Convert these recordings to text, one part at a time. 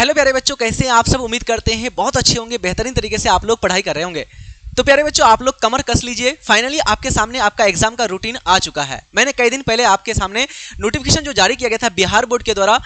Hello प्यारे बच्चों, कैसे हैं आप सब। उम्मीद करते हैं बहुत अच्छे होंगे, बेहतरीन तरीके से आप लोग पढ़ाई कर रहे होंगे। तो प्यारे बच्चों, आप लोग कमर कस लीजिए। फाइनली आपके सामने आपका एग्जाम का रूटीन आ चुका है। मैंने कई दिन पहले आपके सामने नोटिफिकेशन जो जारी किया गया था बिहार बोर्ड के द्वारा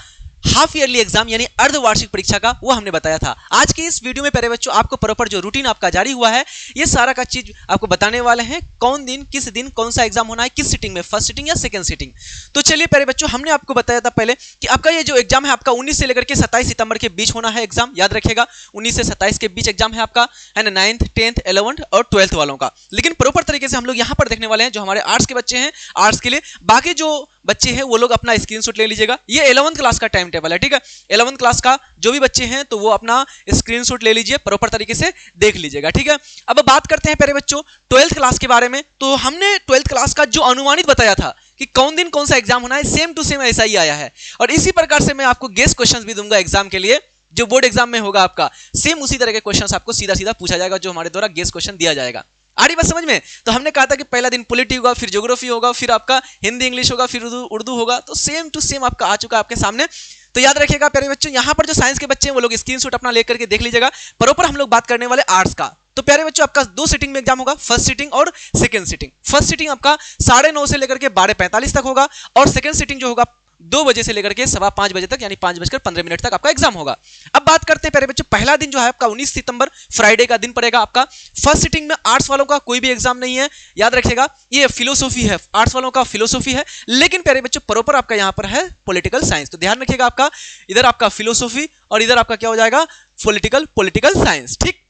हाफ ईयरली एग्जाम यानी अर्धवार्षिक परीक्षा का, वो हमने बताया था। आज के इस वीडियो में प्यारे बच्चों आपको प्रॉपर जो रूटीन आपका जारी हुआ है ये सारा का चीज आपको बताने वाले हैं। कौन दिन किस दिन कौन सा एग्जाम होना है, किस सीटिंग में, फर्स्ट सीटिंग या सेकंड सीटिंग। तो चलिए प्यारे बच्चों, हमने आपको बताया था पहले कि आपका ये जो एग्जाम है आपका 19 से लेकर के 27 सितंबर के बीच होना है एग्जाम। याद रखेगा 19 से 27 के बीच एग्जाम है आपका, है ना, 9th 10th 11th और 12th वालों का। लेकिन प्रॉपर तरीके से हम लोग यहाँ पर देखने वाले हैं जो हमारे आर्ट्स के बच्चे हैं आर्ट्स के लिए। बाकी जो बच्चे हैं वो लोग अपना स्क्रीनशॉट ले लीजिएगा। ये 11th क्लास का टाइम टेबल है, ठीक है। 11th क्लास का जो भी बच्चे हैं तो वो अपना स्क्रीनशॉट ले लीजिए, प्रॉपर तरीके से देख लीजिएगा, ठीक है। अब बात करते हैं प्यारे बच्चों 12th क्लास के बारे में। तो हमने 12th क्लास का जो अनुमानित बताया था कि कौन दिन कौन सा एग्जाम होना है, सेम टू सेम ऐसा ही आया है। और इसी प्रकार से मैं आपको गेस्ट क्वेश्चंस भी दूंगा एग्जाम के लिए, जो बोर्ड एग्जाम में होगा आपका सेम उसी तरह के क्वेश्चंस आपको सीधा सीधा पूछा जाएगा, जो हमारे द्वारा गेस्ट क्वेश्चन दिया जाएगा। आ रही बात समझ में। तो हमने कहा था कि पहला दिन पॉलिटी होगा, फिर ज्योग्राफी होगा, फिर आपका हिंदी इंग्लिश होगा, फिर उर्दू होगा। तो सेम टू सेम आपका आ चुका है आपके सामने। तो याद रखिएगा प्यारे बच्चों, यहाँ पर जो साइंस के बच्चे हैं वो लोग स्क्रीनशॉट अपना लेकर के देख लीजिएगा। प्रॉपर हम लोग बात करने वाले आर्ट्स का। तो प्यारे बच्चों आपका 2 सीटिंग में एग्जाम होगा, फर्स्ट सीटिंग और सेकंड सीटिंग। फर्स्ट सीटिंग आपका 9:30 से लेकर के 12:45 तक होगा और सेकंड सीटिंग जो होगा 2 बजे से लेकर के 5:15 बजे तक यानी 5:15 तक आपका एग्जाम होगा। अब बात करते हैं प्यारे बच्चों, पहला दिन जो है आपका 19 सितंबर फ्राइडे का दिन पड़ेगा आपका। फर्स्ट सीटिंग में आर्ट्स वालों का कोई भी एग्जाम नहीं है। याद रखिएगा ये फिलोसॉफी है, आर्ट्स वालों का फिलोसॉफी है। लेकिन प्यारे बच्चों प्रॉपर आपका यहाँ पर है पॉलिटिकल साइंस। तो ध्यान रखिएगा आपका इधर आपका फिलोसॉफी और इधर आपका क्या हो जाएगा, पॉलिटिकल साइंस, ठीक।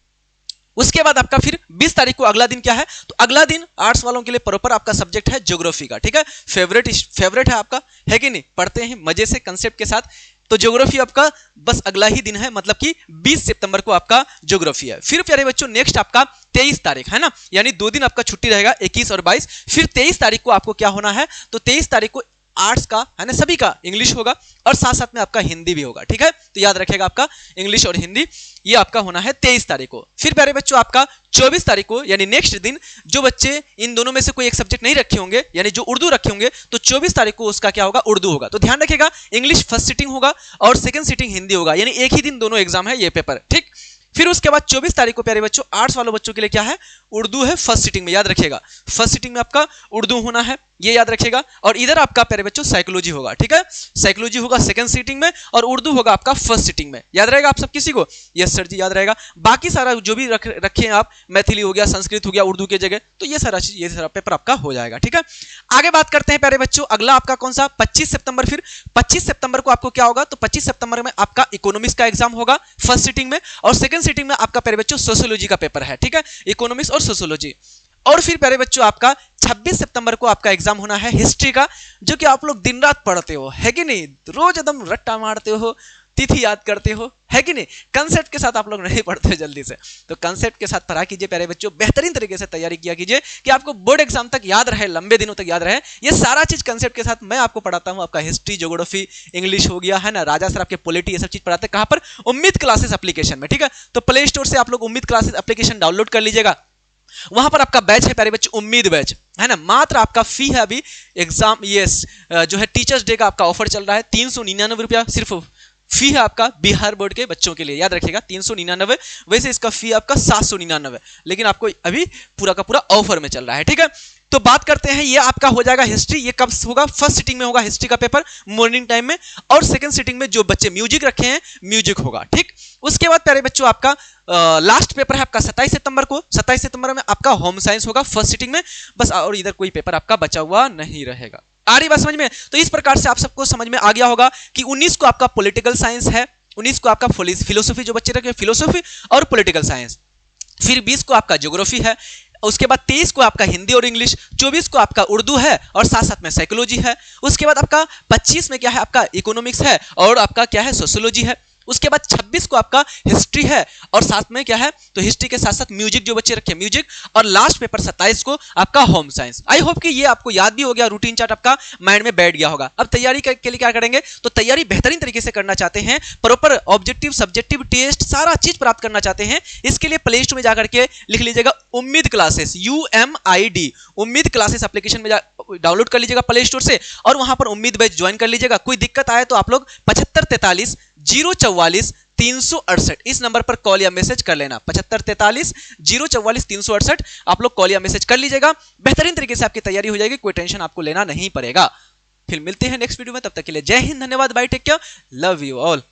उसके बाद आपका फिर 20 तारीख को अगला दिन क्या है, तो अगला दिन आर्ट्स वालों के लिए प्रॉपर आपका सब्जेक्ट है ज्योग्राफी का, ठीक है। फेवरेट है आपका, है कि नहीं, पढ़ते हैं मजे से कंसेप्ट के साथ। तो ज्योग्राफी आपका बस अगला ही दिन है, मतलब कि 20 सितंबर को आपका ज्योग्राफी है। फिर प्यारे बच्चों नेक्स्ट आपका 23 तारीख है ना, यानी 2 दिन आपका छुट्टी रहेगा, 21 और 22। फिर 23 तारीख को आपको क्या होना है, तो 23 तारीख को आर्ट्स का है ना, सभी का इंग्लिश होगा और साथ साथ में आपका हिंदी भी होगा, ठीक है। तो याद रखेगा आपका इंग्लिश और हिंदी ये आपका होना है 23 तारीख को। फिर प्यारे बच्चों आपका 24 तारीख को यानी नेक्स्ट दिन जो बच्चे इन दोनों में से कोई एक सब्जेक्ट नहीं रखे होंगे यानी जो उर्दू रखे होंगे, तो 24 तारीख को उसका क्या होगा, उर्दू होगा। तो ध्यान रखिएगा इंग्लिश फर्स्ट सीटिंग होगा और सेकंड सीटिंग हिंदी होगा, यानी एक ही दिन दोनों एग्जाम है ये पेपर, ठीक। फिर उसके बाद 24 तारीख को प्यारे बच्चों आर्ट्स वालों बच्चों के लिए क्या है, उर्दू है फर्स्ट सीटिंग में। याद रखिएगा फर्स्ट सीटिंग में आपका उर्दू होना है, ये याद रखिएगा। और इधर आपका प्यारे बच्चों साइकोलॉजी होगा, ठीक है। साइकोलॉजी होगा सेकंड सीटिंग में और उर्दू होगा आपका फर्स्ट सीटिंग में। याद रहेगा आप सब किसी को? यस सर जी याद रहेगा। बाकी सारा जो भी रखे हैं आप, मैथिली हो गया, संस्कृत हो गया उर्दू के जगह, तो ये सारा चीज, ये सारा पेपर आपका हो जाएगा, ठीक है। आगे बात करते हैं प्यारे बच्चों, अगला आपका कौन सा, 25 सितंबर। फिर 25 सितंबर को आपको क्या होगा, तो 25 सितंबर में आपका इकोनॉमिक्स का एग्जाम होगा फर्स्ट सीटिंग में और सेकंड सीटिंग में आपका प्यारे बच्चों सोशियोलॉजी का पेपर है, ठीक है, इकोनॉमिक्स और सोशियोलॉजी। और फिर प्यारे बच्चों आपका 26 सितंबर को आपका एग्जाम होना है हिस्ट्री का, जो कि आप लोग दिन रात पढ़ते हो, है कि नहीं, रोज एकदम रट्टा मारते हो, तिथि याद करते हो, है कि नहीं। कंसेप्ट के साथ आप लोग नहीं पढ़ते हो जल्दी से, तो कंसेप्ट के साथ पढ़ा कीजिए प्यारे बच्चों, बेहतरीन तरीके से तैयारी किया कीजिए कि आपको बोर्ड एग्जाम तक याद रहे, लंबे दिनों तक याद रहे। ये सारा चीज कंसेप्ट के साथ मैं आपको पढ़ाता हूँ। आपका हिस्ट्री, ज्योग्राफी, इंग्लिश हो गया, है ना, राजा सर आपके पॉलिटी, ये सब चीज पढ़ाते हैं कहाँ पर, उम्मीद क्लासेस एप्लीकेशन में, ठीक है। तो प्ले स्टोर से आप लोग उम्मीद क्लासेस एप्लीकेशन डाउनलोड कर लीजिएगा। वहां पर आपका बैच है प्यारे बच्चों, उम्मीद बैच, है ना। मात्र आपका फी है अभी एग्जाम जो है टीचर्स डे का आपका ऑफर चल रहा है, 399 रुपया सिर्फ फी है आपका बिहार बोर्ड के बच्चों के लिए। याद रखिएगा 399, वैसे इसका फी आपका 799, लेकिन आपको अभी पूरा का पूरा ऑफर में चल रहा है, ठीक है। तो बात करते हैं, ये आपका हो जाएगा हिस्ट्री। ये कब होगा, फर्स्ट सीटिंग में होगा हिस्ट्री का पेपर मॉर्निंग टाइम में, और सेकंड सीटिंग में जो बच्चे म्यूजिक रखे हैं म्यूजिक होगा, ठीक। उसके बाद प्यारे बच्चों आपका लास्ट पेपर है आपका 27 सितंबर को। 27 सितंबर में आपका होम साइंस होगा फर्स्ट सीटिंग में बस, और इधर कोई पेपर आपका बचा हुआ नहीं रहेगा। आ रही बात समझ में। तो इस प्रकार से आप सबको समझ में आ गया होगा कि 19 को आपका पॉलिटिकल साइंस है, 19 को आपका फिलोसॉफी जो बच्चे रखे फिलोसॉफी और पॉलिटिकल साइंस, फिर 20 को आपका ज्योग्राफी है, उसके बाद 23 को आपका हिंदी और इंग्लिश, 24 को आपका उर्दू है और साथ साथ में साइकोलॉजी है। उसके बाद आपका 25 में क्या है, आपका इकोनॉमिक्स है और आपका क्या है, सोशियोलॉजी है। उसके बाद 26 को आपका हिस्ट्री है और साथ में क्या है, तो हिस्ट्री के साथ साथ म्यूजिक जो बच्चे रखे म्यूजिक, और लास्ट पेपर 27 को आपका होम साइंस। आई होप कि ये आपको याद भी हो गया, रूटीन चार्ट आपका माइंड में बैठ गया होगा। अब तैयारी के लिए क्या करेंगे, तो तैयारी बेहतरीन तरीके से करना चाहते हैं, प्रॉपर ऑब्जेक्टिव सब्जेक्टिव टेस्ट सारा चीज प्राप्त करना चाहते हैं, इसके लिए प्ले स्टोर में जाकर के लिख लीजिएगा उम्मीद क्लासेस, UMID, उम्मीद क्लासेस एप्लीकेशन में डाउनलोड कर लीजिएगा प्ले स्टोर से और वहां पर उम्मीद बैच ज्वाइन कर लीजिएगा। कोई दिक्कत आए तो आप लोग 7543 044 368 इस नंबर पर कॉल या मैसेज कर लेना। 7543 044 368 आप लोग कॉल या मैसेज कर लीजिएगा। बेहतरीन तरीके से आपकी तैयारी हो जाएगी, कोई टेंशन आपको लेना नहीं पड़ेगा। फिर मिलते हैं नेक्स्ट वीडियो में, तब तक के लिए जय हिंद, धन्यवाद, bye, take care, love you all.